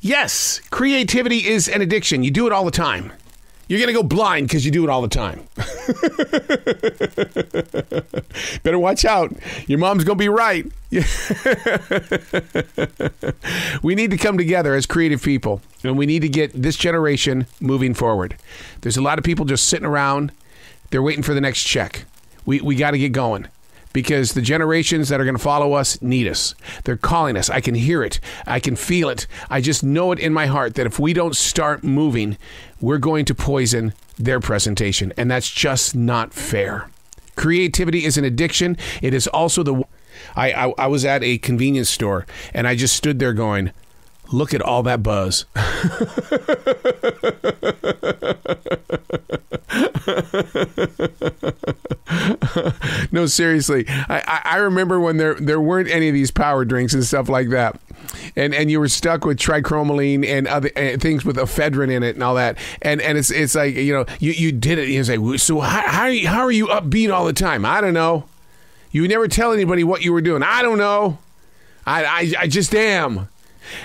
Yes, creativity is an addiction. You do it all the time. You're going to go blind because you do it all the time. Better watch out. Your mom's going to be right. We need to come together as creative people, and we need to get this generation moving forward. There's a lot of people just sitting around. They're waiting for the next check. We got to get going. Because the generations that are going to follow us need us. They're calling us. I can hear it. I can feel it. I just know it in my heart that if we don't start moving, we're going to poison their presentation. And that's just not fair. Creativity is an addiction. It is also the... I was at a convenience store, and I just stood there going, look at all that buzz. No, seriously. I remember when there weren't any of these power drinks and stuff like that. And you were stuck with trichromaline and other things with ephedrine in it and all that. And it's like, you did it. You say, so how are you upbeat all the time? I don't know. You would never tell anybody what you were doing. I don't know. I just am.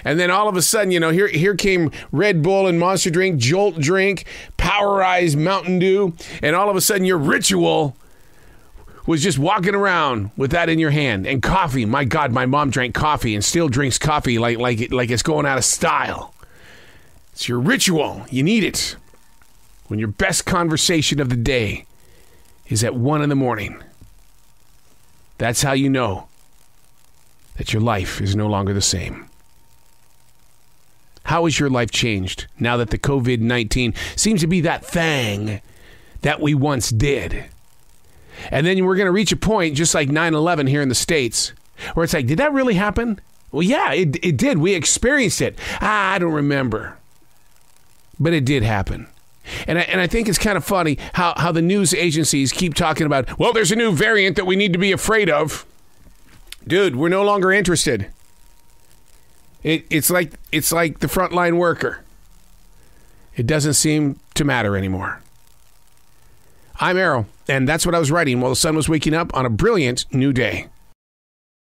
And then all of a sudden, here came Red Bull and Monster Drink, Jolt Drink, Powerized Mountain Dew, and all of a sudden your ritual was just walking around with that in your hand. And coffee, my God, my mom drank coffee and still drinks coffee like it's going out of style. It's your ritual. You need it. When your best conversation of the day is at 1 a.m. That's how you know that your life is no longer the same. How has your life changed now that the COVID-19 seems to be that thing that we once did? And then we're going to reach a point just like 9/11 here in the States where it's like, did that really happen? Well, yeah, it did. We experienced it. I don't remember. But it did happen. And I think it's kind of funny how the news agencies keep talking about, well, there's a new variant that we need to be afraid of. Dude, we're no longer interested. It's like the frontline worker. It doesn't seem to matter anymore. I'm Arroe, and that's what I was writing while the sun was waking up on a brilliant new day.